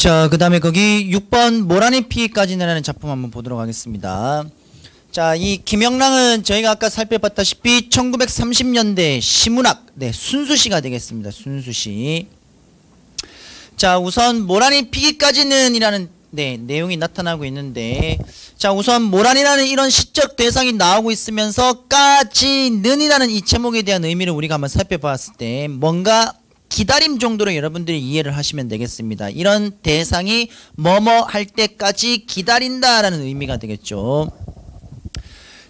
자, 그 다음에 거기 6번 모란이 피기까지라는 작품 한번 보도록 하겠습니다. 자, 이 김영랑은 저희가 아까 살펴봤다시피 1930년대 시문학 순수시가 되겠습니다. 순수시. 자, 우선 모란이 피기까지는 이라는 내용이 나타나고 있는데, 자, 우선 모란이라는 이런 시적 대상이 나오고 있으면서 까지는 이라는 이 제목에 대한 의미를 우리가 한번 살펴봤을 때 뭔가 기다림 정도로 여러분들이 이해를 하시면 되겠습니다. 이런 대상이 뭐뭐 할 때까지 기다린다라는 의미가 되겠죠.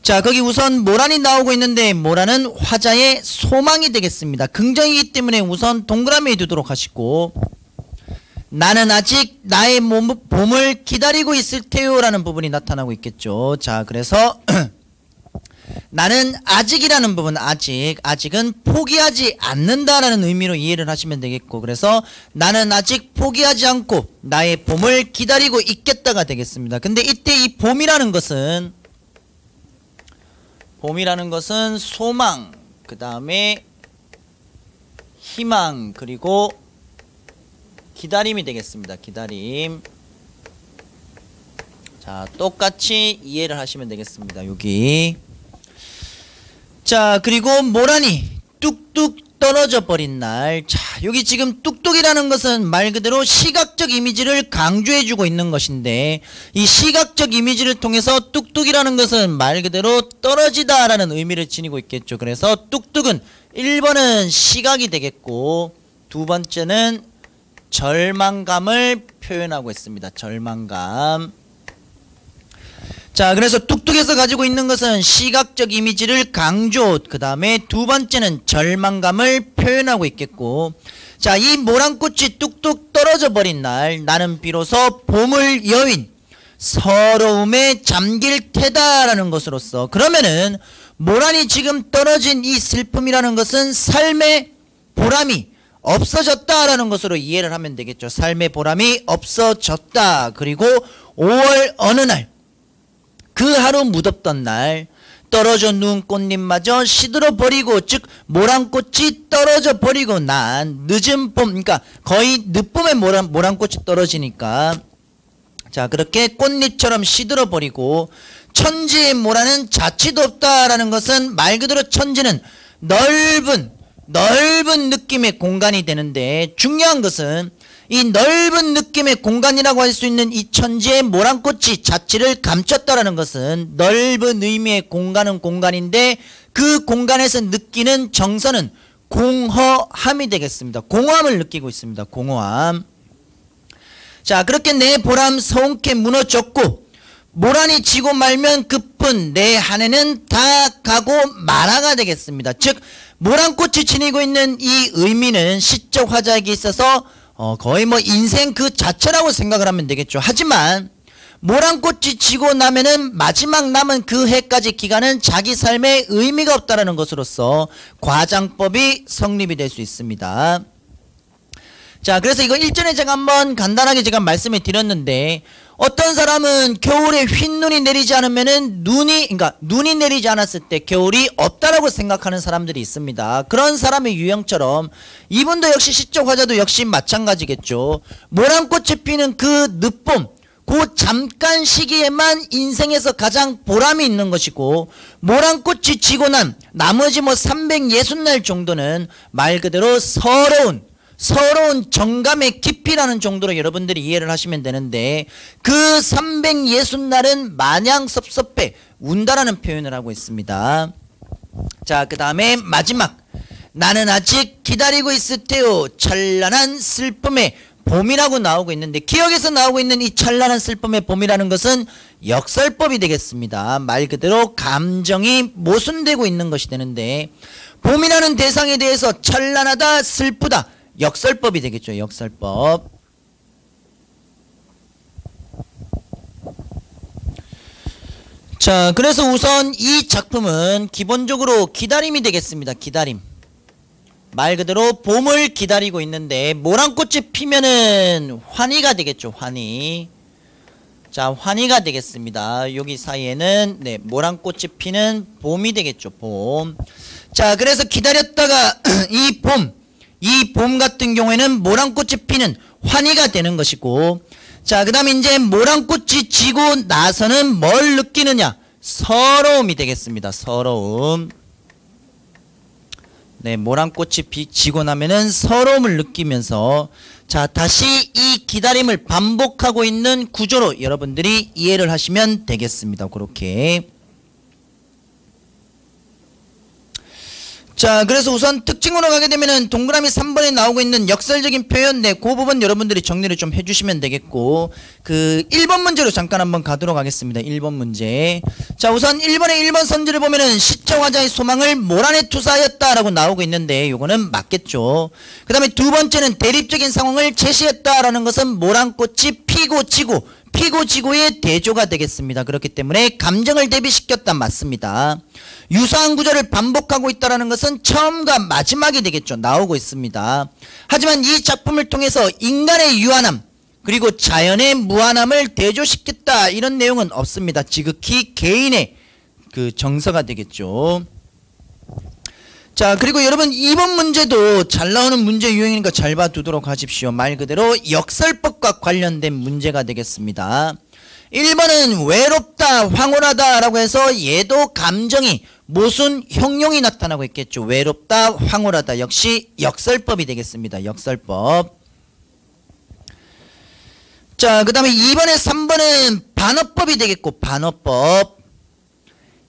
자, 거기 우선 모란이 나오고 있는데 모란은 화자의 소망이 되겠습니다. 긍정이기 때문에 우선 동그라미에 두도록 하시고, 나는 아직 나의 봄을 기다리고 있을 테요 라는 부분이 나타나고 있겠죠. 자, 그래서 나는 아직이라는 부분, 아직은 포기하지 않는다라는 의미로 이해를 하시면 되겠고, 그래서 나는 아직 포기하지 않고 나의 봄을 기다리고 있겠다가 되겠습니다. 근데 이때 이 봄이라는 것은 소망, 그 다음에 희망, 그리고 기다림이 되겠습니다. 기다림. 자, 똑같이 이해를 하시면 되겠습니다. 여기. 자, 그리고 모란이 뚝뚝 떨어져 버린 날. 자, 여기 지금 뚝뚝이라는 것은 말 그대로 시각적 이미지를 강조해 주고 있는 것인데, 이 시각적 이미지를 통해서 뚝뚝이라는 것은 말 그대로 떨어지다 라는 의미를 지니고 있겠죠. 그래서 뚝뚝은 1번은 시각이 되겠고, 두 번째는 절망감을 표현하고 있습니다. 절망감. 자, 그래서 뚝뚝에서 가지고 있는 것은 시각적 이미지를 강조, 그 다음에 두 번째는 절망감을 표현하고 있겠고, 자, 이 모란꽃이 뚝뚝 떨어져 버린 날 나는 비로소 봄을 여윈 서러움에 잠길 테다라는 것으로서, 그러면은 모란이 지금 떨어진 이 슬픔이라는 것은 삶의 보람이 없어졌다라는 것으로 이해를 하면 되겠죠. 삶의 보람이 없어졌다. 그리고 5월 어느 날, 그 하루 무덥던 날 떨어져 누운 꽃잎마저 시들어 버리고, 즉 모란꽃이 떨어져 버리고 난 늦은 봄, 그러니까 거의 늦봄에 모란꽃이 떨어지니까, 자, 그렇게 꽃잎처럼 시들어 버리고 천지의 모란은 자취도 없다라는 것은 말 그대로 천지는 넓은 느낌의 공간이 되는데, 중요한 것은 이 넓은 느낌의 공간이라고 할 수 있는 이 천지의 모란꽃이 자취를 감췄다라는 것은 넓은 의미의 공간은 공간인데, 그 공간에서 느끼는 정서는 공허함이 되겠습니다. 공허함을 느끼고 있습니다. 공허함. 자, 그렇게 내 보람 서운케 무너졌고, 모란이 지고 말면 그뿐 내 한 해는 다 가고 말아가 되겠습니다. 즉 모란꽃이 지니고 있는 이 의미는 시적 화자에게 있어서 거의 뭐 인생 그 자체라고 생각을 하면 되겠죠. 하지만 모란꽃이 지고 나면은 마지막 남은 그 해까지 기간은 자기 삶에 의미가 없다라는 것으로서 과장법이 성립이 될 수 있습니다. 자, 그래서 이거 일전에 제가 한번 간단하게 제가 말씀을 드렸는데, 어떤 사람은 겨울에 흰 눈이 내리지 않으면은 눈이 내리지 않았을 때 겨울이 없다라고 생각하는 사람들이 있습니다. 그런 사람의 유형처럼 이분도 역시 시적 화자도 역시 마찬가지겠죠. 모란꽃이 피는 그 늦봄, 그 잠깐 시기에만 인생에서 가장 보람이 있는 것이고, 모란꽃이 지고 난 나머지 뭐 360날 정도는 말 그대로 서러운 정감의 깊이라는 정도로 여러분들이 이해를 하시면 되는데, 그 360날은 마냥 섭섭해 운다라는 표현을 하고 있습니다. 자, 그 다음에 마지막, 나는 아직 기다리고 있을 테요 찬란한 슬픔의 봄이라고 나오고 있는데, 기억에서 나오고 있는 이 찬란한 슬픔의 봄이라는 것은 역설법이 되겠습니다. 말 그대로 감정이 모순되고 있는 것이 되는데, 봄이라는 대상에 대해서 찬란하다, 슬프다, 역설법이 되겠죠. 역설법. 자, 그래서 우선 이 작품은 기본적으로 기다림이 되겠습니다. 기다림. 말 그대로 봄을 기다리고 있는데, 모란꽃이 피면은 환희가 되겠죠. 환희. 자, 환희가 되겠습니다. 여기 사이에는 모란꽃이 피는 봄이 되겠죠. 봄. 자, 그래서 기다렸다가 이 봄 같은 경우에는 모란꽃이 피는 환희가 되는 것이고, 자, 그 다음에 이제 모란꽃이 지고 나서는 뭘 느끼느냐? 서러움이 되겠습니다. 서러움. 네, 모란꽃이 지고 나면은 서러움을 느끼면서, 자, 다시 이 기다림을 반복하고 있는 구조로 여러분들이 이해를 하시면 되겠습니다. 그렇게. 자, 그래서 우선 특징으로 가게 되면은 동그라미 3번에 나오고 있는 역설적인 표현, 네, 그 부분 여러분들이 정리를 좀 해주시면 되겠고, 그 1번 문제로 잠깐 한번 가도록 하겠습니다. 1번 문제. 자, 우선 1번의 1번 선지를 보면은 시청하자의 소망을 모란에 투사하였다라고 나오고 있는데, 요거는 맞겠죠. 그 다음에 두 번째는 대립적인 상황을 제시했다라는 것은 모란꽃이 피고 지고의 대조가 되겠습니다. 그렇기 때문에 감정을 대비시켰다 맞습니다. 유사한 구조를 반복하고 있다는 것은 처음과 마지막이 되겠죠. 나오고 있습니다. 하지만 이 작품을 통해서 인간의 유한함 그리고 자연의 무한함을 대조시켰다 이런 내용은 없습니다. 지극히 개인의 그 정서가 되겠죠. 자, 그리고 여러분 2번 문제도 잘 나오는 문제 유형이니까 잘 봐두도록 하십시오. 말 그대로 역설법과 관련된 문제가 되겠습니다. 1번은 외롭다, 황홀하다 라고 해서 얘도 감정이 모순, 형용이 나타나고 있겠죠. 외롭다, 황홀하다 역시 역설법이 되겠습니다. 역설법. 자, 그 다음에 2번에 3번은 반어법이 되겠고 반어법.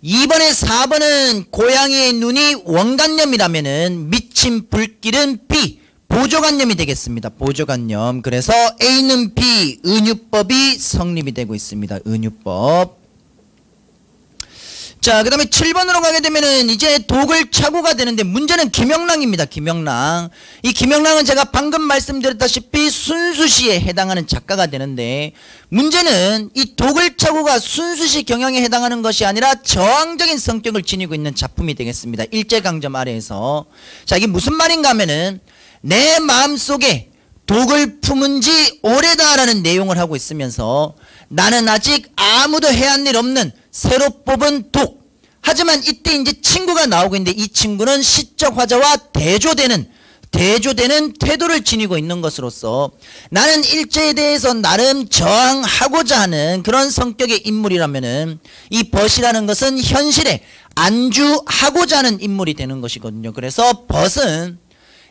2번에 4번은 고양이의 눈이 원관념이라면은 미친 불길은 B 보조관념이 되겠습니다. 보조관념. 그래서 A는 B 은유법이 성립이 되고 있습니다. 은유법. 자, 그 다음에 7번으로 가게 되면은 이제 독을 차고가 되는데 문제는 김영랑입니다. 김영랑. 이 김영랑은 제가 방금 말씀드렸다시피 순수시에 해당하는 작가가 되는데 문제는 이 독을 차고가 순수시 경향에 해당하는 것이 아니라 저항적인 성격을 지니고 있는 작품이 되겠습니다. 일제강점 아래에서. 자, 이게 무슨 말인가 하면은 내 마음속에 독을 품은 지 오래다라는 내용을 하고 있으면서 나는 아직 아무도 해한 일 없는 새로 뽑은 독. 하지만 이때 이제 친구가 나오고 있는데 이 친구는 시적 화자와 대조되는 태도를 지니고 있는 것으로서 나는 일제에 대해서 나름 저항하고자 하는 그런 성격의 인물이라면은 이 벗이라는 것은 현실에 안주하고자 하는 인물이 되는 것이거든요. 그래서 벗은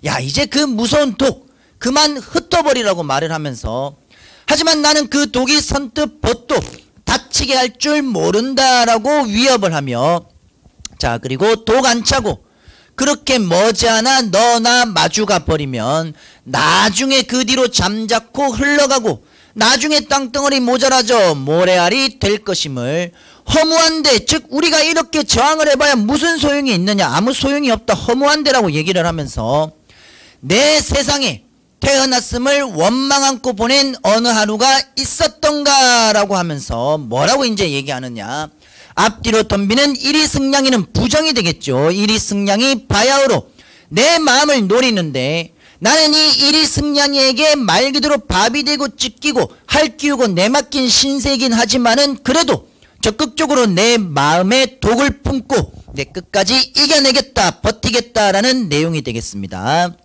야, 이제 그 무서운 독 그만 흩어버리라고 말을 하면서 하지만 나는 그 독이 선뜻 벗도 다치게 할 줄 모른다라고 위협을 하며 자, 그리고 독 안 차고 그렇게 머지않아 너나 마주가 버리면 나중에 그 뒤로 잠자코 흘러가고 나중에 땅덩어리 모자라져 모래알이 될 것임을 허무한데 즉 우리가 이렇게 저항을 해봐야 무슨 소용이 있느냐 아무 소용이 없다 허무한데라고 얘기를 하면서 내 세상에 태어났음을 원망 않고 보낸 어느 하루가 있었던가 라고 하면서 뭐라고 이제 얘기하느냐 앞뒤로 덤비는 이리승냥이는 부정이 되겠죠. 이리승냥이 바야흐로 내 마음을 노리는데 나는 이 이리승냥이에게 말 그대로 밥이 되고 찢기고 할 끼우고 내맡긴 신세이긴 하지만은 그래도 적극적으로 내 마음에 독을 품고 내 끝까지 이겨내겠다 버티겠다라는 내용이 되겠습니다.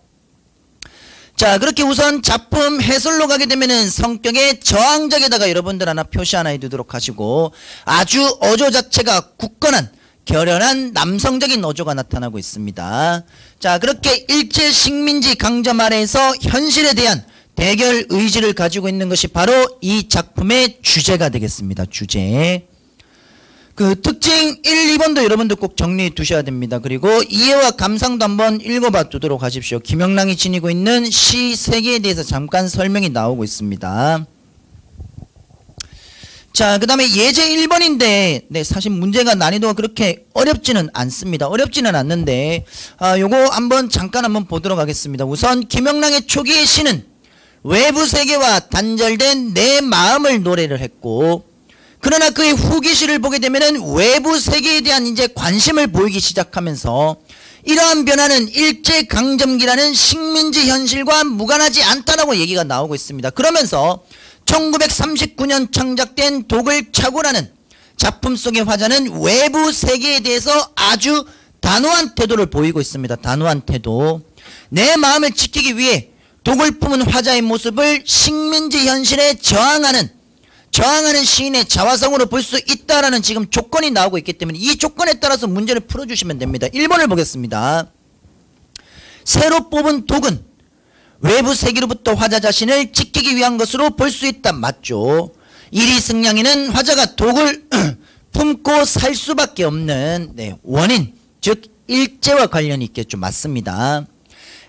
자, 그렇게 우선 작품 해설로 가게 되면은 성격의 저항적에다가 여러분들 하나 표시 하나 해두도록 하시고 아주 어조 자체가 굳건한 결연한 남성적인 어조가 나타나고 있습니다. 자, 그렇게 일제 식민지 강점 아래에서 현실에 대한 대결 의지를 가지고 있는 것이 바로 이 작품의 주제가 되겠습니다. 주제. 그 특징 1, 2번도 여러분들 꼭 정리해 두셔야 됩니다. 그리고 이해와 감상도 한번 읽어봐 두도록 하십시오. 김영랑이 지니고 있는 시 세계에 대해서 잠깐 설명이 나오고 있습니다. 자, 그 다음에 예제 1번인데 네, 사실 문제가 난이도가 그렇게 어렵지는 않습니다. 어렵지는 않는데 요거 한번 잠깐 한번 보도록 하겠습니다. 우선 김영랑의 초기의 시는 외부 세계와 단절된 내 마음을 노래를 했고 그러나 그의 후기시를 보게 되면은 외부 세계에 대한 이제 관심을 보이기 시작하면서 이러한 변화는 일제강점기라는 식민지 현실과 무관하지 않다라고 얘기가 나오고 있습니다. 그러면서 1939년 창작된 독을 차고라는 작품 속의 화자는 외부 세계에 대해서 아주 단호한 태도를 보이고 있습니다. 단호한 태도. 내 마음을 지키기 위해 독을 품은 화자의 모습을 식민지 현실에 저항하는 시인의 자화성으로 볼 수 있다라는 지금 조건이 나오고 있기 때문에 이 조건에 따라서 문제를 풀어주시면 됩니다. 1번을 보겠습니다. 새로 뽑은 독은 외부 세계로부터 화자 자신을 지키기 위한 것으로 볼 수 있다. 맞죠? 이리승냥이는 화자가 독을 품고 살 수밖에 없는 원인, 즉 일제와 관련이 있겠죠. 맞습니다.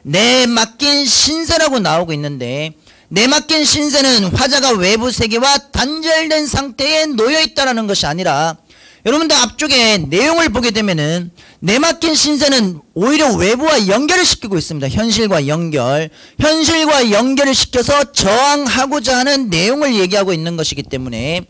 내 맡긴 신세라고 나오고 있는데 내 맡긴 신세는 화자가 외부 세계와 단절된 상태에 놓여 있다는 것이 아니라 여러분들 앞쪽에 내용을 보게 되면은 내 맡긴 신세는 오히려 외부와 연결을 시키고 있습니다. 현실과 연결을 시켜서 저항하고자 하는 내용을 얘기하고 있는 것이기 때문에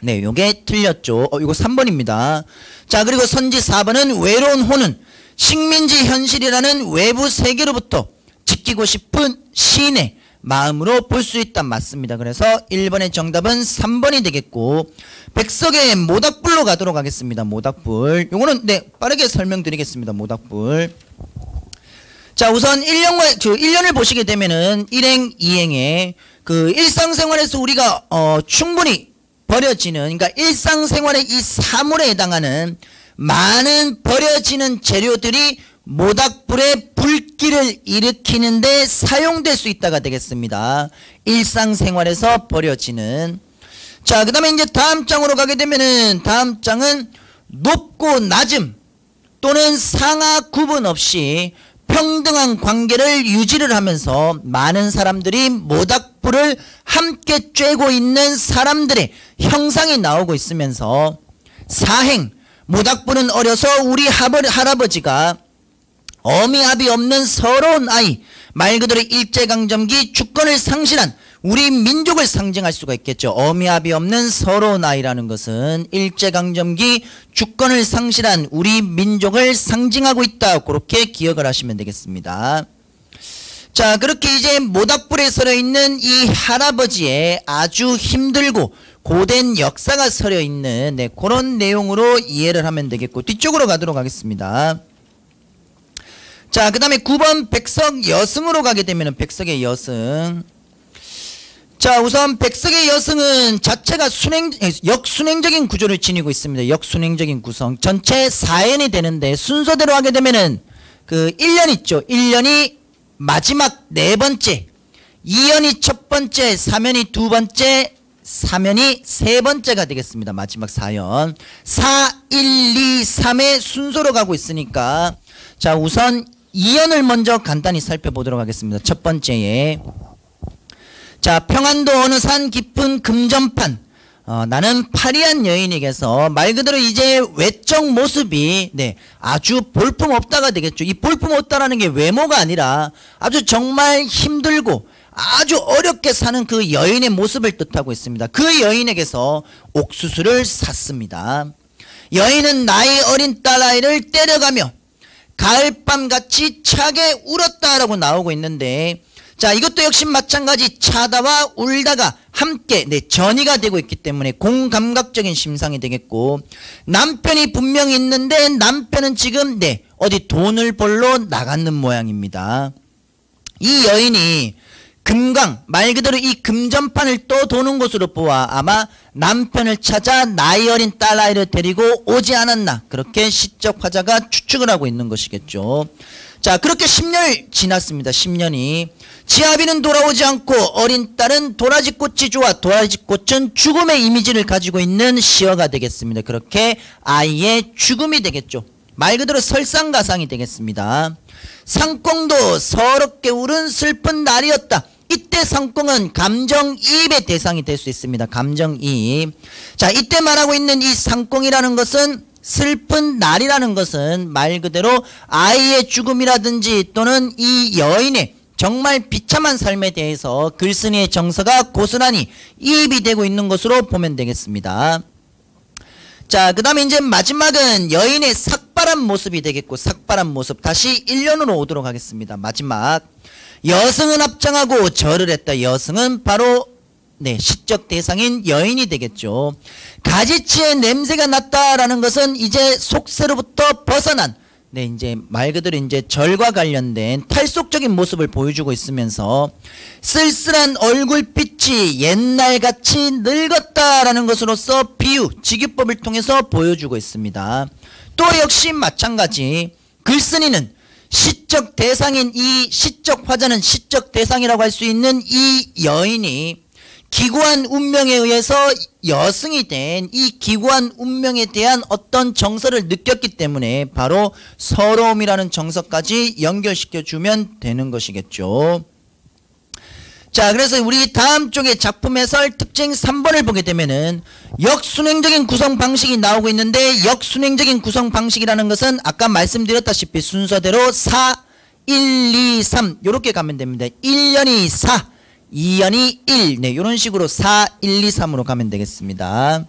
요게 틀렸죠. 이거 3번입니다. 자, 그리고 선지 4번은 외로운 호는 식민지 현실이라는 외부 세계로부터 지키고 싶은 시인의 마음으로 볼 수 있다. 맞습니다. 그래서 1번의 정답은 3번이 되겠고 백석의 모닥불로 가도록 하겠습니다. 모닥불. 요거는 빠르게 설명드리겠습니다. 모닥불. 자, 우선 1년을 보시게 되면은 1행, 2행에 그 일상생활에서 우리가 충분히 버려지는, 그러니까 일상생활의 이 사물에 해당하는 많은 버려지는 재료들이 모닥불의 불길을 일으키는데 사용될 수 있다가 되겠습니다. 일상생활에서 버려지는. 자, 그 다음에 이제 다음 장으로 가게 되면은 다음 장은 높고 낮음 또는 상하 구분 없이 평등한 관계를 유지를 하면서 많은 사람들이 모닥불을 함께 쬐고 있는 사람들의 형상이 나오고 있으면서 사행, 모닥불은 어려서 우리 할아버지가 어미압이 없는 서러운 아이, 말 그대로 일제강점기 주권을 상실한 우리 민족을 상징할 수가 있겠죠. 어미압이 없는 서러운 아이라는 것은 일제강점기 주권을 상실한 우리 민족을 상징하고 있다. 그렇게 기억을 하시면 되겠습니다. 자, 그렇게 이제 모닥불에 서려 있는 이 할아버지의 아주 힘들고 고된 역사가 서려 있는 그런 내용으로 이해를 하면 되겠고 뒤쪽으로 가도록 하겠습니다. 자, 그 다음에 9번 백석 여승으로 가게 되면 백석의 여승. 자, 우선 백석의 여승은 자체가 역순행적인 구조를 지니고 있습니다. 역순행적인 구성. 전체 4연이 되는데 순서대로 하게 되면은 그 1년 있죠. 1년이 마지막 네 번째, 2연이 첫 번째, 3연이 두 번째, 3연이 세 번째가 되겠습니다. 마지막 4연. 4, 1, 2, 3의 순서로 가고 있으니까 자, 우선 2연을 먼저 간단히 살펴보도록 하겠습니다. 첫 번째에 자, 평안도 어느 산 깊은 금전판. 나는 파리한 여인에게서 말 그대로 이제 외적 모습이 아주 볼품없다가 되겠죠. 이 볼품없다라는 게 외모가 아니라 아주 정말 힘들고 아주 어렵게 사는 그 여인의 모습을 뜻하고 있습니다. 그 여인에게서 옥수수를 샀습니다. 여인은 나이 어린 딸아이를 때려가며 가을밤같이 차게 울었다라고 나오고 있는데 자, 이것도 역시 마찬가지 차다와 울다가 함께 전이가 되고 있기 때문에 공감각적인 심상이 되겠고 남편이 분명히 있는데 남편은 지금 어디 돈을 벌러 나가는 모양입니다. 이 여인이 금강, 말 그대로 이 금전판을 떠도는 것으로 보아 아마 남편을 찾아 나이 어린 딸아이를 데리고 오지 않았나, 그렇게 시적 화자가 추측을 하고 있는 것이겠죠. 자, 그렇게 10년이 지났습니다. 10년이. 지아비는 돌아오지 않고 어린 딸은 도라지꽃이 좋아. 도라지꽃은 죽음의 이미지를 가지고 있는 시어가 되겠습니다. 그렇게 아이의 죽음이 되겠죠. 말 그대로 설상가상이 되겠습니다. 상꽁도 서럽게 울은 슬픈 날이었다. 이때 상꽁은 감정이입의 대상이 될 수 있습니다. 감정이입. 자, 이때 말하고 있는 이 상꽁이라는 것은 슬픈 날이라는 것은 말 그대로 아이의 죽음이라든지 또는 이 여인의 정말 비참한 삶에 대해서 글쓴이의 정서가 고스란히 이입이 되고 있는 것으로 보면 되겠습니다. 자, 그 다음에 이제 마지막은 여인의 삭발한 모습이 되겠고 삭발한 모습 다시 1년으로 오도록 하겠습니다. 마지막 여승은 합장하고 절을 했다. 여승은 바로 시적 대상인 여인이 되겠죠. 가지치의 냄새가 났다라는 것은 이제 속세로부터 벗어난 네, 이제 말 그대로 이제 절과 관련된 탈속적인 모습을 보여주고 있으면서 쓸쓸한 얼굴빛이 옛날같이 늙었다라는 것으로서 비유, 직유법을 통해서 보여주고 있습니다. 또 역시 마찬가지 글쓴이는 시적 대상인 이 시적 화자는 시적 대상이라고 할 수 있는 이 여인이 기구한 운명에 의해서 여승이 된 이 기구한 운명에 대한 어떤 정서를 느꼈기 때문에 바로 서러움이라는 정서까지 연결시켜주면 되는 것이겠죠. 자, 그래서 우리 다음 쪽에 작품 해설 특징 3번을 보게 되면은 역순행적인 구성 방식이 나오고 있는데, 역순행적인 구성 방식이라는 것은 아까 말씀드렸다시피 순서대로 4, 1, 2, 3 요렇게 가면 됩니다. 1년이 4, 2년이 1, 네, 이런 식으로 4, 1, 2, 3으로 가면 되겠습니다.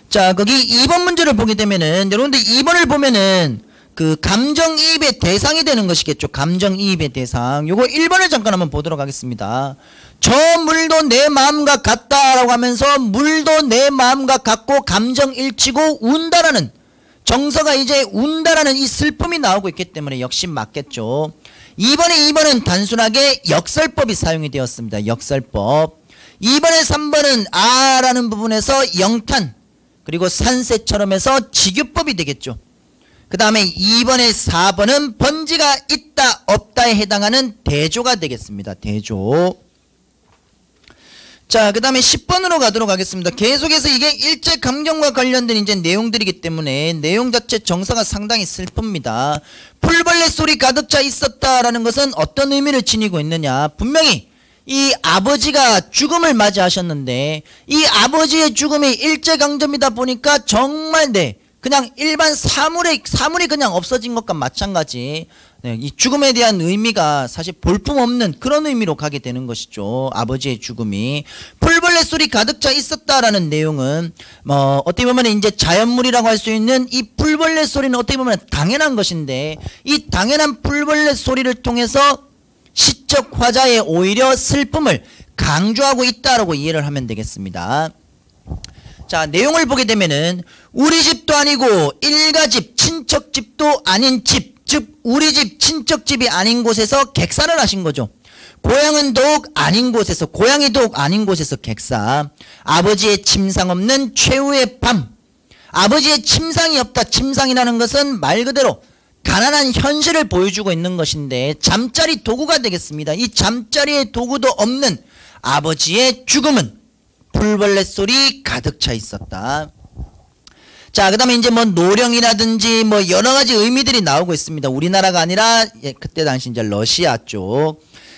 자, 거기 2번 문제를 보게 되면은, 여러분들 2번을 보면은 그 감정이입의 대상이 되는 것이겠죠. 감정이입의 대상. 요거 1번을 잠깐 한번 보도록 하겠습니다. 저 물도 내 마음과 같다라고 하면서 물도 내 마음과 같고 감정일치고 운다라는 정서가 이제 운다라는 이 슬픔이 나오고 있기 때문에 역시 맞겠죠. 2번은 단순하게 역설법이 사용이 되었습니다. 역설법. 2번에 3번은 아라는 부분에서 영탄 그리고 산세처럼 해서 직유법이 되겠죠. 그 다음에 2번에 4번은 번지가 있다 없다에 해당하는 대조가 되겠습니다. 대조. 자, 그 다음에 10번으로 가도록 하겠습니다. 계속해서 이게 일제감정과 관련된 이제 내용들이기 때문에 내용 자체 정서가 상당히 슬픕니다. 풀벌레 소리 가득 차 있었다라는 것은 어떤 의미를 지니고 있느냐. 분명히 이 아버지가 죽음을 맞이하셨는데 이 아버지의 죽음이 일제강점이다 보니까 정말 그냥 일반 사물이 그냥 없어진 것과 마찬가지. 네, 이 죽음에 대한 의미가 사실 볼품없는 그런 의미로 가게 되는 것이죠. 아버지의 죽음이. 풀벌레 소리 가득 차 있었다라는 내용은 어떻게 보면 이제 자연물이라고 할 수 있는 이 풀벌레 소리는 어떻게 보면 당연한 것인데 이 당연한 풀벌레 소리를 통해서 시적 화자의 오히려 슬픔을 강조하고 있다라고 이해를 하면 되겠습니다. 자, 내용을 보게 되면은 우리 집도 아니고 일가집 친척집도 아닌 집, 즉 우리 집 친척집이 아닌 곳에서 객사를 하신 거죠. 고향은 더욱 아닌 곳에서, 고향이 더욱 아닌 곳에서 객사. 아버지의 침상 없는 최후의 밤. 아버지의 침상이 없다. 침상이라는 것은 말 그대로 가난한 현실을 보여주고 있는 것인데 잠자리 도구가 되겠습니다. 이 잠자리의 도구도 없는 아버지의 죽음은 풀벌레 소리 가득 차 있었다. 자, 그 다음에 이제 노령이라든지 여러가지 의미들이 나오고 있습니다. 우리나라가 아니라 그때 당시 이제 러시아 쪽.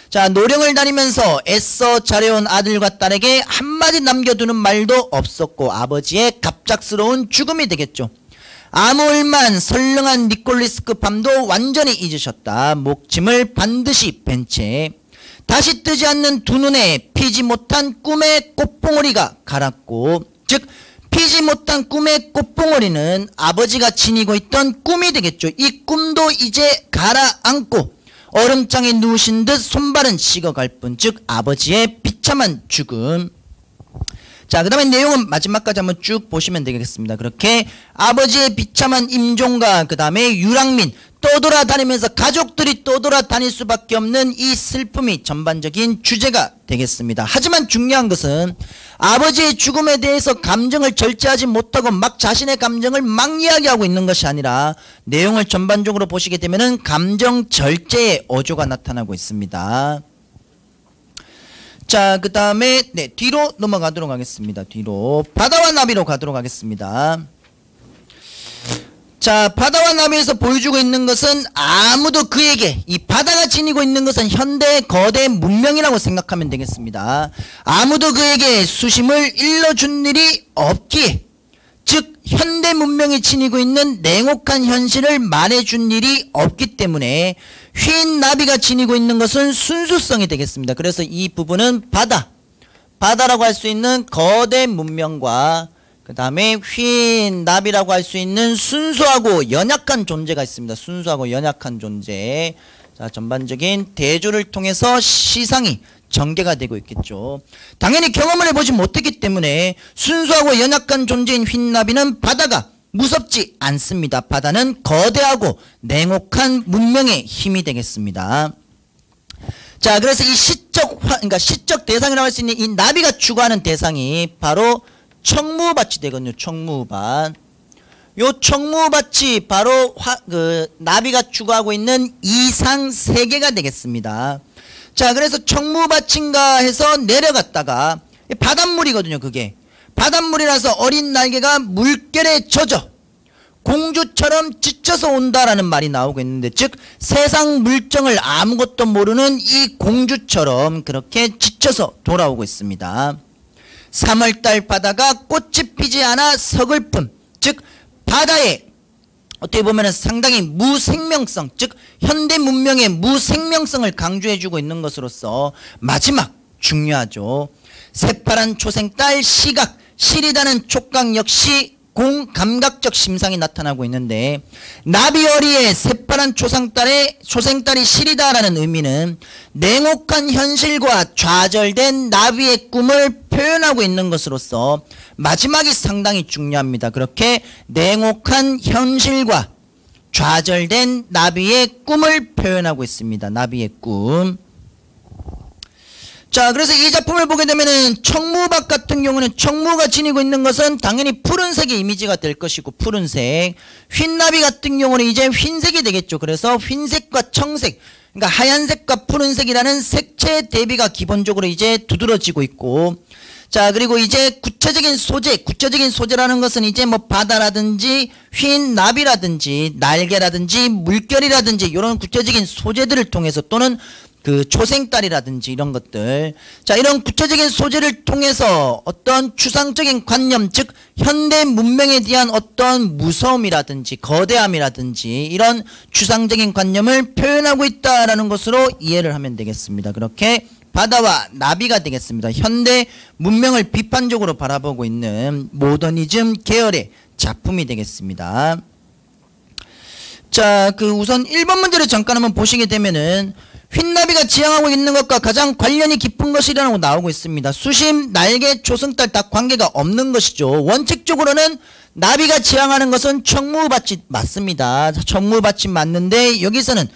자, 노령을 다니면서 애써 잘해온 아들과 딸에게 한마디 남겨두는 말도 없었고 아버지의 갑작스러운 죽음이 되겠죠. 아무울만 설렁한 니콜리스크 밤도 완전히 잊으셨다. 목침을 반드시 벤 채 다시 뜨지 않는 두 눈에 피지 못한 꿈의 꽃봉오리가 갈았고, 즉 피지 못한 꿈의 꽃봉오리는 아버지가 지니고 있던 꿈이 되겠죠. 이 꿈도 이제 가라앉고 얼음장에 누우신 듯 손발은 식어갈 뿐, 즉 아버지의 비참한 죽음. 자, 그 다음에 내용은 마지막까지 한번 쭉 보시면 되겠습니다. 그렇게 아버지의 비참한 임종과 그 다음에 유랑민 떠돌아다니면서 가족들이 떠돌아다닐 수밖에 없는 이 슬픔이 전반적인 주제가 되겠습니다. 하지만 중요한 것은 아버지의 죽음에 대해서 감정을 절제하지 못하고 막 자신의 감정을 막 이야기하고 있는 것이 아니라 내용을 전반적으로 보시게 되면은 감정 절제의 어조가 나타나고 있습니다. 자, 그 다음에 뒤로 넘어가도록 하겠습니다. 뒤로 바다와 나비로 가도록 하겠습니다. 자, 바다와 나비에서 보여주고 있는 것은 아무도 그에게, 이 바다가 지니고 있는 것은 현대의 거대 문명이라고 생각하면 되겠습니다. 아무도 그에게 수심을 일러준 일이 없기에, 즉 현대 문명이 지니고 있는 냉혹한 현실을 말해준 일이 없기 때문에 휜 나비가 지니고 있는 것은 순수성이 되겠습니다. 그래서 이 부분은 바다라고 할 수 있는 거대 문명과 그 다음에 휜 나비라고 할 수 있는 순수하고 연약한 존재가 있습니다. 순수하고 연약한 존재. 자, 전반적인 대조를 통해서 시상이 전개가 되고 있겠죠. 당연히 경험을 해보지 못했기 때문에 순수하고 연약한 존재인 휜 나비는 바다가 무섭지 않습니다. 바다는 거대하고 냉혹한 문명의 힘이 되겠습니다. 자, 그래서 이 그러니까 시적 대상이라고 할 수 있는 이 나비가 추구하는 대상이 바로 청무밭이 되거든요. 청무밭. 요 청무밭이 바로 나비가 추구하고 있는 이상 세계가 되겠습니다. 자, 그래서 청무밭인가 해서 내려갔다가 바닷물이거든요. 그게 바닷물이라서 어린 날개가 물결에 젖어 공주처럼 지쳐서 온다라는 말이 나오고 있는데, 즉 세상 물정을 아무것도 모르는 이 공주처럼 그렇게 지쳐서 돌아오고 있습니다. 3월달 바다가 꽃이 피지 않아 서글픔, 즉 바다에 어떻게 보면 상당히 무생명성, 즉 현대 문명의 무생명성을 강조해주고 있는 것으로서 마지막 중요하죠. 새파란 초생달 시각, 시리다는 촉각 역시 공감각적 심상이 나타나고 있는데, 나비어리의 새파란 초생달이 시리다라는 의미는 냉혹한 현실과 좌절된 나비의 꿈을 표현하고 있는 것으로서 마지막이 상당히 중요합니다. 그렇게 냉혹한 현실과 좌절된 나비의 꿈을 표현하고 있습니다. 나비의 꿈. 자, 그래서 이 작품을 보게 되면은 청무밭 같은 경우는 청무가 지니고 있는 것은 당연히 푸른색의 이미지가 될 것이고, 푸른색. 흰나비 같은 경우는 이제 흰색이 되겠죠. 그래서 흰색과 청색, 그러니까 하얀색과 푸른색이라는 색채 대비가 기본적으로 이제 두드러지고 있고, 자, 그리고 이제 구체적인 소재라는 것은 이제 뭐 바다라든지 흰 나비라든지 날개라든지 물결이라든지 이런 구체적인 소재들을 통해서, 또는 그 초생달이라든지 이런 것들, 자, 이런 구체적인 소재를 통해서 어떤 추상적인 관념, 즉 현대 문명에 대한 어떤 무서움이라든지 거대함이라든지 이런 추상적인 관념을 표현하고 있다라는 것으로 이해를 하면 되겠습니다. 그렇게 바다와 나비가 되겠습니다. 현대 문명을 비판적으로 바라보고 있는 모더니즘 계열의 작품이 되겠습니다. 자, 우선 1번 문제를 잠깐 한번 보시게 되면은 흰나비가 지향하고 있는 것과 가장 관련이 깊은 것이라고 나오고 있습니다. 수심, 날개, 초승달 다 관계가 없는 것이죠. 원칙적으로는 나비가 지향하는 것은 청무밭이 맞습니다. 청무밭이 맞는데 여기서는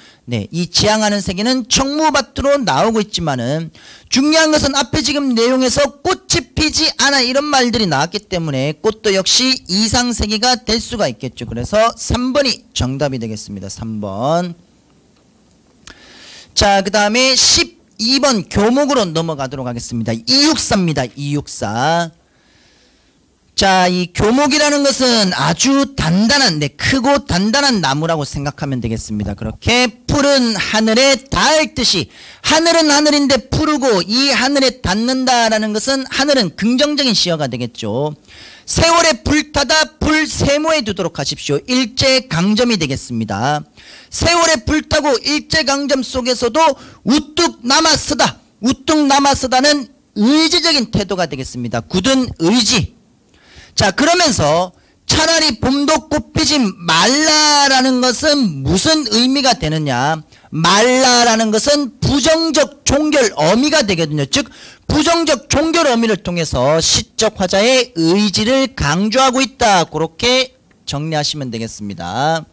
이 지향하는 세계는 청무밭으로 나오고 있지만은, 중요한 것은 앞에 지금 내용에서 꽃이 피지 않아 이런 말들이 나왔기 때문에 꽃도 역시 이상세계가 될 수가 있겠죠. 그래서 3번이 정답이 되겠습니다. 3번. 자, 그 다음에 12번 교목으로 넘어가도록 하겠습니다. 264입니다. 264. 자, 이 교목이라는 것은 아주 단단한, 크고 단단한 나무라고 생각하면 되겠습니다. 그렇게 푸른 하늘에 닿을 듯이, 하늘은 하늘인데 푸르고 이 하늘에 닿는다라는 것은 하늘은 긍정적인 시어가 되겠죠. 세월에 불타다 불세모에 두도록 하십시오. 일제강점이 되겠습니다. 세월에 불타고 일제강점 속에서도 우뚝 남아서다. 우뚝 남아서다는 의지적인 태도가 되겠습니다. 굳은 의지. 자, 그러면서 차라리 봄도 꽃피지 말라라는 것은 무슨 의미가 되느냐. 말라라는 것은 부정적 종결 어미가 되거든요. 즉 부정적 종결 어미를 통해서 시적 화자의 의지를 강조하고 있다. 그렇게 정리하시면 되겠습니다.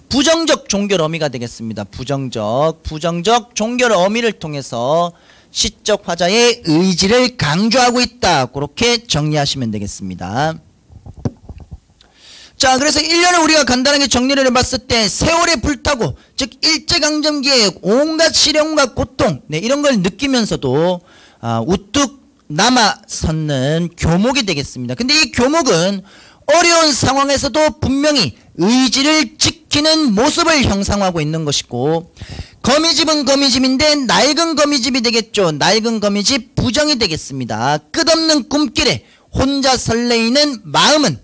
부정적 종결 어미가 되겠습니다. 부정적 종결 어미를 통해서 시적 화자의 의지를 강조하고 있다. 그렇게 정리하시면 되겠습니다. 자, 그래서 1년을 우리가 간단하게 정리를 해봤을 때 세월에 불타고, 즉 일제강점기에 온갖 시련과 고통, 이런 걸 느끼면서도 우뚝 남아섰는 교목이 되겠습니다. 근데 이 교목은 어려운 상황에서도 분명히 의지를 지키는 모습을 형상화하고 있는 것이고, 거미집은 거미집인데 낡은 거미집이 되겠죠. 낡은 거미집 부정이 되겠습니다. 끝없는 꿈길에 혼자 설레이는 마음은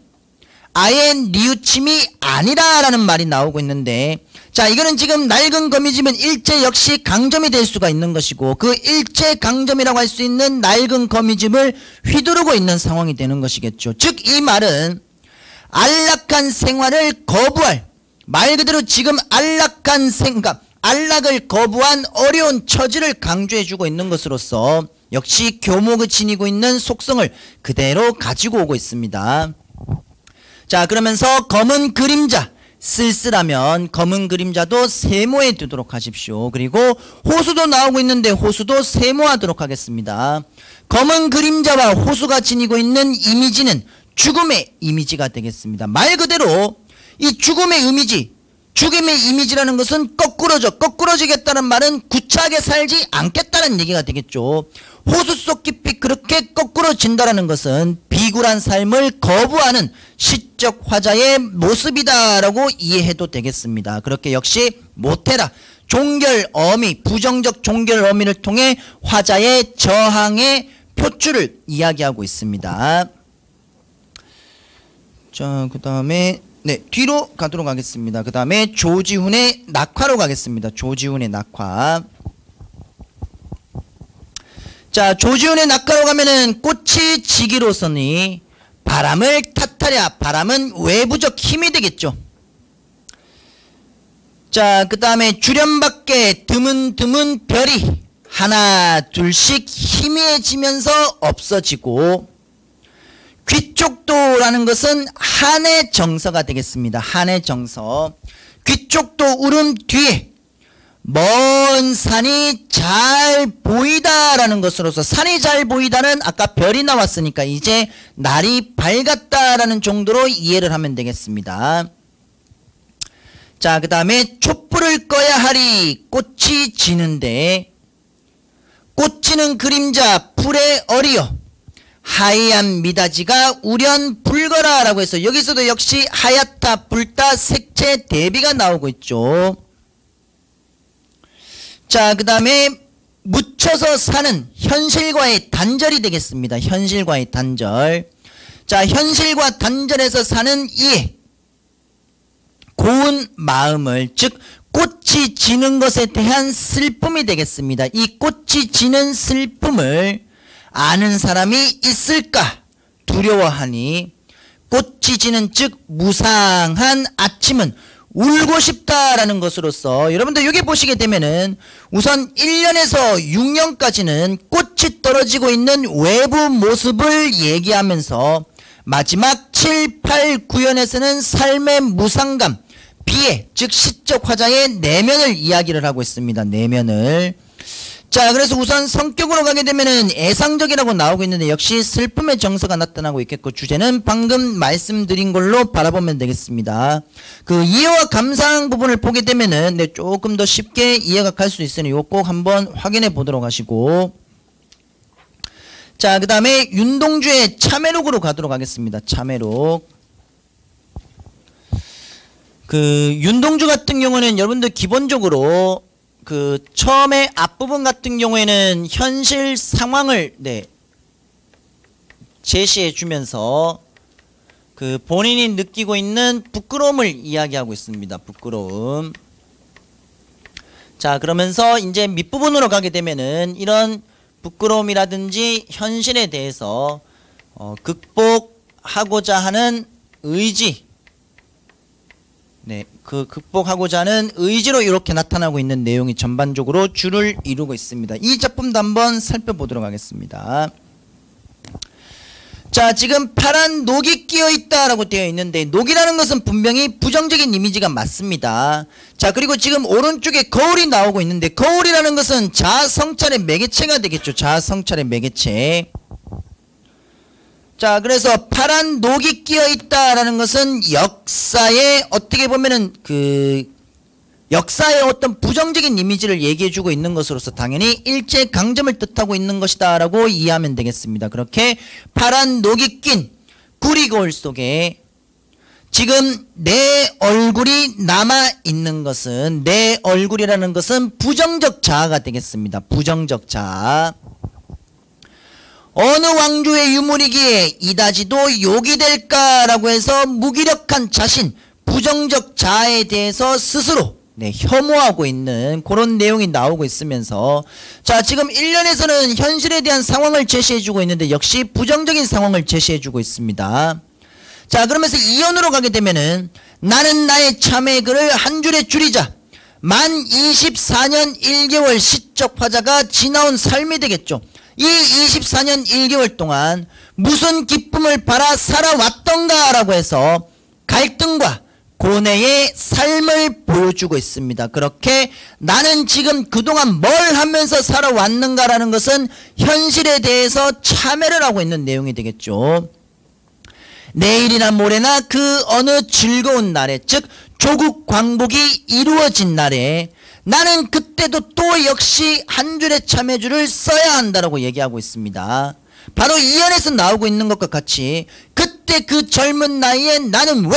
아예 뉘우침이 아니라라는 말이 나오고 있는데, 자, 이거는 지금 낡은 거미집은 일제 역시 강점이 될 수가 있는 것이고, 그 일제 강점이라고 할 수 있는 낡은 거미집을 휘두르고 있는 상황이 되는 것이겠죠. 즉 이 말은 안락한 생활을 거부할, 말 그대로 지금 안락한 생각, 안락을 거부한 어려운 처지를 강조해주고 있는 것으로서 역시 교목이 지니고 있는 속성을 그대로 가지고 오고 있습니다. 자, 그러면서 검은 그림자, 쓸쓸하면 검은 그림자도 세모해 두도록 하십시오. 그리고 호수도 나오고 있는데 호수도 세모하도록 하겠습니다. 검은 그림자와 호수가 지니고 있는 이미지는 죽음의 이미지가 되겠습니다. 말 그대로 이 죽음의 이미지라는 것은 거꾸러지겠다는 말은 구차하게 살지 않겠다는 얘기가 되겠죠. 호수 속 깊이 그렇게 거꾸러진다는 것은 비굴한 삶을 거부하는 시적 화자의 모습이다라고 이해해도 되겠습니다. 그렇게 역시 모테라, 종결 어미, 부정적 종결 어미를 통해 화자의 저항의 표출을 이야기하고 있습니다. 자, 그 다음에 뒤로 가도록 하겠습니다. 그 다음에 조지훈의 낙화로 가겠습니다. 조지훈의 낙화. 자, 조지훈의 낙화로 가면은 꽃이 지기로서니 바람을 탓하랴. 바람은 외부적 힘이 되겠죠. 자, 그 다음에 주련밖에 드문드문 별이 하나 둘씩 희미해지면서 없어지고, 귀쪽도라는 것은 한의 정서가 되겠습니다. 한의 정서. 귀쪽도 울음 뒤에 먼 산이 잘 보이다라는 것으로서, 산이 잘 보이다는 아까 별이 나왔으니까 이제 날이 밝았다라는 정도로 이해를 하면 되겠습니다. 자, 그 다음에 촛불을 꺼야 하리. 꽃이 지는데, 꽃 지는 그림자 풀에 어리어 하얀 미다지가 우련불거라 라고 해서 여기서도 역시 하얗다 붉다 색채 대비가 나오고 있죠. 자, 그 다음에 묻혀서 사는 현실과의 단절이 되겠습니다. 현실과의 단절. 자, 현실과 단절해서 사는 이에 고운 마음을, 즉 꽃이 지는 것에 대한 슬픔이 되겠습니다. 이 꽃이 지는 슬픔을 아는 사람이 있을까 두려워하니, 꽃이 지는 즉 무상한 아침은 울고 싶다라는 것으로서, 여러분들 여기 보시게 되면은 우선 1년에서 6년까지는 꽃이 떨어지고 있는 외부 모습을 얘기하면서 마지막 7, 8, 9년에서는 삶의 무상감, 비애, 즉 시적 화자의 내면을 이야기를 하고 있습니다. 내면을. 자, 그래서 우선 성격으로 가게 되면은 애상적이라고 나오고 있는데 역시 슬픔의 정서가 나타나고 있겠고, 주제는 방금 말씀드린 걸로 바라보면 되겠습니다. 그 이해와 감상 부분을 보게 되면은 조금 더 쉽게 이해가 갈 수 있으니 이거 꼭 한번 확인해 보도록 하시고, 자, 그 다음에 윤동주의 참외록으로 가도록 하겠습니다. 참외록. 그 윤동주 같은 경우는 여러분들 기본적으로 그 처음에 앞부분 같은 경우에는 현실 상황을 제시해 주면서 그 본인이 느끼고 있는 부끄러움을 이야기하고 있습니다. 부끄러움. 자, 그러면서 이제 밑부분으로 가게 되면은 이런 부끄러움이라든지 현실에 대해서 극복하고자 하는 의지, 그 극복하고자 하는 의지로 이렇게 나타나고 있는 내용이 전반적으로 줄을 이루고 있습니다. 이 작품도 한번 살펴보도록 하겠습니다. 자, 지금 파란 녹이 끼어 있다라고 되어 있는데, 녹이라는 것은 분명히 부정적인 이미지가 맞습니다. 자, 그리고 지금 오른쪽에 거울이 나오고 있는데, 거울이라는 것은 자아 성찰의 매개체가 되겠죠. 자아 성찰의 매개체. 자, 그래서 파란 녹이 끼어 있다라는 것은 역사에 어떻게 보면은 그 역사의 어떤 부정적인 이미지를 얘기해주고 있는 것으로서 당연히 일제강점을 뜻하고 있는 것이다라고 이해하면 되겠습니다. 그렇게 파란 녹이 낀 구리거울 속에 지금 내 얼굴이 남아있는 것은, 내 얼굴이라는 것은 부정적 자아가 되겠습니다. 부정적 자아. 어느 왕조의 유물이기에 이다지도 욕이 될까라고 해서 무기력한 자신, 부정적 자아에 대해서 스스로 혐오하고 있는 그런 내용이 나오고 있으면서, 자, 지금 1년에서는 현실에 대한 상황을 제시해주고 있는데 역시 부정적인 상황을 제시해주고 있습니다. 자, 그러면서 2연으로 가게 되면은 나는 나의 참회의 글을 한 줄에 줄이자. 만 24년 1개월 시적 화자가 지나온 삶이 되겠죠. 이 24년 1개월 동안 무슨 기쁨을 바라 살아왔던가 라고 해서 갈등과 고뇌의 삶을 보여주고 있습니다. 그렇게 나는 지금 그동안 뭘 하면서 살아왔는가라는 것은 현실에 대해서 참회를 하고 있는 내용이 되겠죠. 내일이나 모레나 그 어느 즐거운 날에, 즉 조국 광복이 이루어진 날에 나는 그때도 또 역시 한 줄의 참회주를 써야 한다라고 얘기하고 있습니다. 바로 이 안에서 나오고 있는 것과 같이 그때 그 젊은 나이에 나는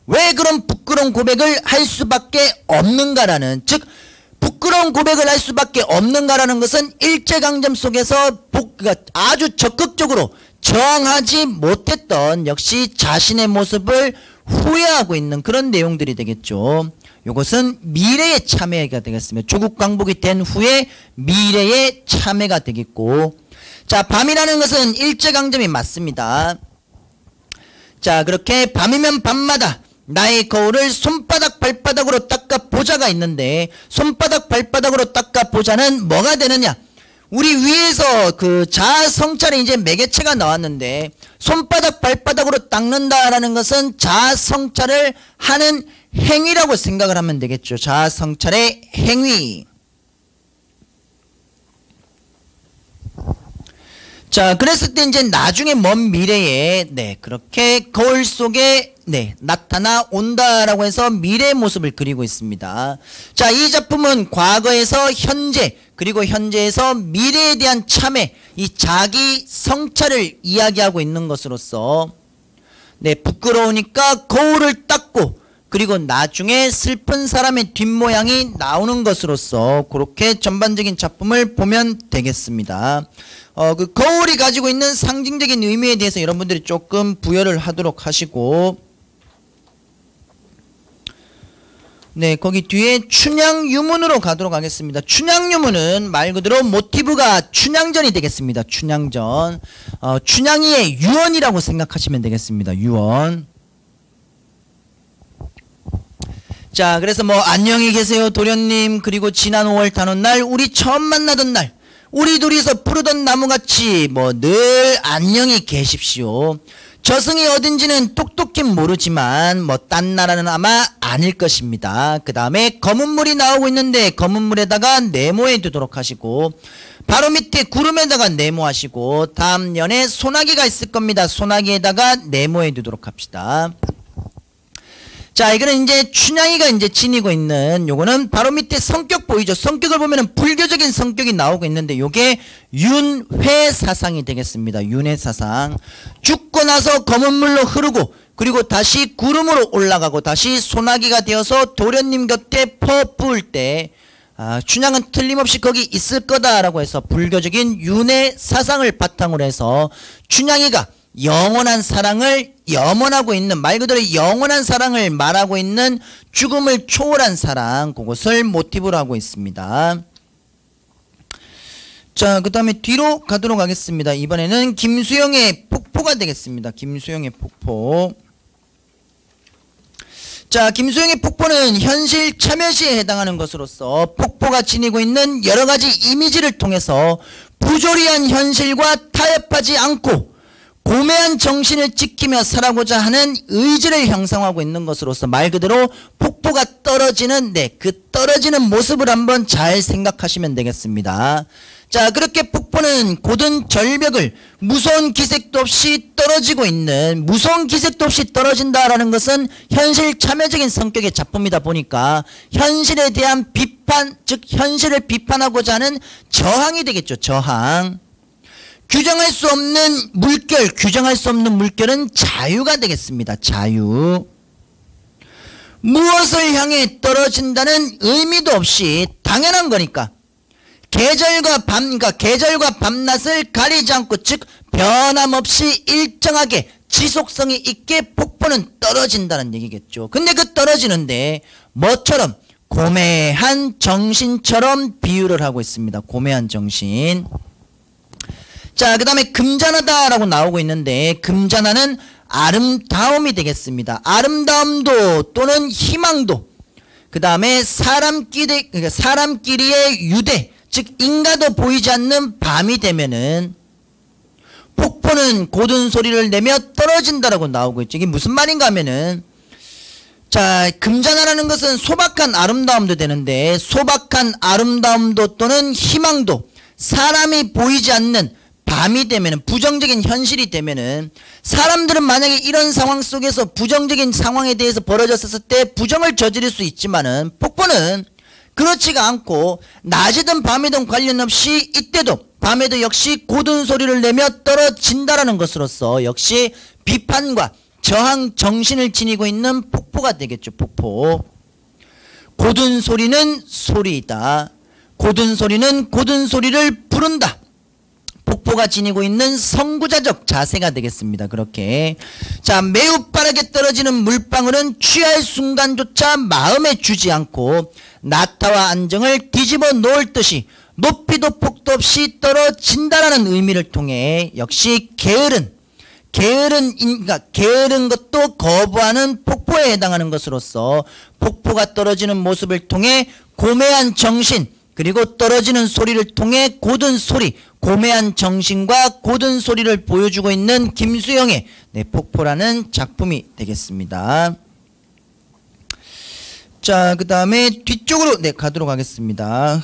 왜 그런 부끄러운 고백을 할 수밖에 없는가라는, 즉 부끄러운 고백을 할 수밖에 없는가라는 것은 일제강점 속에서 아주 적극적으로 저항하지 못했던 역시 자신의 모습을 후회하고 있는 그런 내용들이 되겠죠. 이것은 미래의 참회가 되겠습니다. 조국 광복이 된 후에 미래의 참회가 되겠고, 자, 밤이라는 것은 일제강점이 맞습니다. 자, 그렇게 밤이면 밤마다 나의 거울을 손바닥 발바닥으로 닦아 보자가 있는데, 손바닥 발바닥으로 닦아 보자는 뭐가 되느냐? 우리 위에서 그 자아 성찰의 이제 매개체가 나왔는데, 손바닥 발바닥으로 닦는다라는 것은 자아 성찰을 하는 행위라고 생각을 하면 되겠죠. 자아 성찰의 행위. 자, 그랬을 때 이제 나중에 먼 미래에 그렇게 거울 속에 나타나 온다라고 해서 미래의 모습을 그리고 있습니다. 자, 이 작품은 과거에서 현재, 그리고 현재에서 미래에 대한 참회, 이 자기 성찰을 이야기하고 있는 것으로서 부끄러우니까 거울을 닦고, 그리고 나중에 슬픈 사람의 뒷모양이 나오는 것으로서 그렇게 전반적인 작품을 보면 되겠습니다. 그 거울이 가지고 있는 상징적인 의미에 대해서 여러분들이 조금 부여를 하도록 하시고, 거기 뒤에 춘향 유문으로 가도록 하겠습니다. 춘향 유문은 말 그대로 모티브가 춘향전이 되겠습니다. 춘향전. 춘향이의 유언이라고 생각하시면 되겠습니다. 유언. 자, 그래서 뭐 안녕히 계세요 도련님, 그리고 지난 5월 단오날 우리 처음 만나던 날 우리 둘이서 푸르던 나무같이 뭐 늘 안녕히 계십시오. 저승이 어딘지는 똑똑히 모르지만 뭐 딴 나라는 아마 아닐 것입니다. 그 다음에 검은 물이 나오고 있는데 검은 물에다가 네모해 두도록 하시고, 바로 밑에 구름에다가 네모하시고, 다음 년에 소나기가 있을 겁니다. 소나기에다가 네모해 두도록 합시다. 자, 이거는 이제 춘향이가 이제 지니고 있는 요거는 바로 밑에 성격 보이죠. 성격을 보면은 불교적인 성격이 나오고 있는데 요게 윤회사상이 되겠습니다. 윤회사상. 죽고 나서 검은 물로 흐르고, 그리고 다시 구름으로 올라가고, 다시 소나기가 되어서 도련님 곁에 퍼부을 때 춘향은 틀림없이 거기 있을 거다라고 해서 불교적인 윤회사상을 바탕으로 해서 춘향이가 영원한 사랑을 염원하고 있는, 말 그대로 영원한 사랑을 말하고 있는 죽음을 초월한 사랑, 그것을 모티브로 하고 있습니다. 자, 그 다음에 뒤로 가도록 하겠습니다. 이번에는 김수영의 폭포가 되겠습니다. 김수영의 폭포. 자, 김수영의 폭포는 현실 참여시에 해당하는 것으로서 폭포가 지니고 있는 여러가지 이미지를 통해서 부조리한 현실과 타협하지 않고 고매한 정신을 지키며 살아고자 하는 의지를 형성하고 있는 것으로서 말 그대로 폭포가 떨어지는 그 떨어지는 모습을 한번 잘 생각하시면 되겠습니다. 자, 그렇게 폭포는 고든 절벽을 무서운 기색도 없이 떨어지고 있는, 무서운 기색도 없이 떨어진다라는 것은 현실 참여적인 성격의 작품이다 보니까 현실에 대한 비판, 즉 현실을 비판하고자 하는 저항이 되겠죠. 저항. 규정할 수 없는 물결, 규정할 수 없는 물결은 자유가 되겠습니다. 자유. 무엇을 향해 떨어진다는 의미도 없이 당연한 거니까 계절과 밤낮을 가리지 않고, 즉 변함없이 일정하게 지속성이 있게 폭포는 떨어진다는 얘기겠죠. 근데 그 떨어지는데 뭐처럼? 고매한 정신처럼 비유를 하고 있습니다. 고매한 정신. 자, 그 다음에 금잔하다라고 나오고 있는데, 금잔하는 아름다움이 되겠습니다. 아름다움도 또는 희망도, 그 다음에 사람끼리의 유대, 즉 인가도 보이지 않는 밤이 되면은 폭포는 고든 소리를 내며 떨어진다라고 나오고 있죠. 이게 무슨 말인가 하면은 자, 금자나라는 것은 소박한 아름다움도 되는데, 소박한 아름다움도 또는 희망도 사람이 보이지 않는 밤이 되면은, 부정적인 현실이 되면은, 사람들은 만약에 이런 상황 속에서 부정적인 상황에 대해서 벌어졌을 때 부정을 저지를 수 있지만은, 폭포는 그렇지가 않고 낮이든 밤이든 관련 없이 이때도 밤에도 역시 고든 소리를 내며 떨어진다라는 것으로서 역시 비판과 저항 정신을 지니고 있는 폭포가 되겠죠. 폭포. 고든 소리는 소리이다. 고든 소리는 고든 소리를 부른다. 폭포가 지니고 있는 선구자적 자세가 되겠습니다. 그렇게. 자, 매우 빠르게 떨어지는 물방울은 취할 순간조차 마음에 주지 않고 나타와 안정을 뒤집어 놓을 듯이 높이도 폭도 없이 떨어진다라는 의미를 통해 역시 게으른 것도 거부하는 폭포에 해당하는 것으로서 폭포가 떨어지는 모습을 통해 고매한 정신, 그리고 떨어지는 소리를 통해 고든 소리, 고매한 정신과 고든 소리를 보여주고 있는 김수영의 폭포라는 작품이 되겠습니다. 자, 그 다음에 뒤쪽으로 가도록 하겠습니다.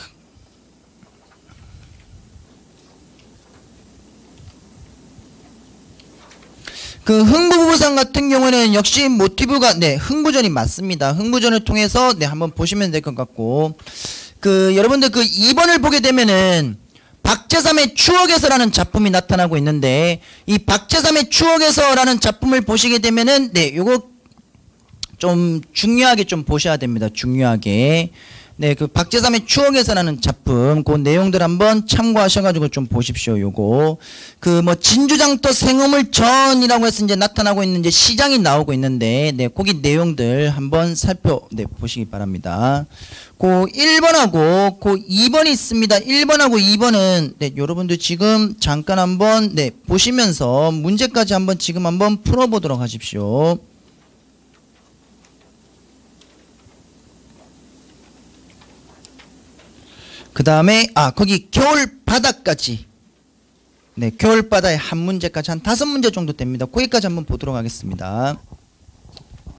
그 흥부부부상 같은 경우는 역시 모티브가 흥부전이 맞습니다. 흥부전을 통해서 한번 보시면 될 것 같고, 그 여러분들 그 2번을 보게 되면은 박제삼의 추억에서라는 작품이 나타나고 있는데, 이 박제삼의 추억에서라는 작품을 보시게 되면은 요거 좀 중요하게 좀 보셔야 됩니다. 중요하게. 그 박제삼의 추억에서라는 작품, 그 내용들 한번 참고하셔가지고 좀 보십시오. 요거 그 뭐 진주장터 생우물 전이라고 해서 이제 나타나고 있는 이제 시장이 나오고 있는데, 거기 내용들 한번 보시기 바랍니다. 그 1번하고 그 2번이 있습니다. 1번하고 2번은 여러분들 지금 잠깐 한번 보시면서 문제까지 한번 지금 한번 풀어보도록 하십시오. 그 다음에 거기 겨울바다까지, 겨울바다의 한 문제까지 한 5문제 정도 됩니다. 거기까지 한번 보도록 하겠습니다.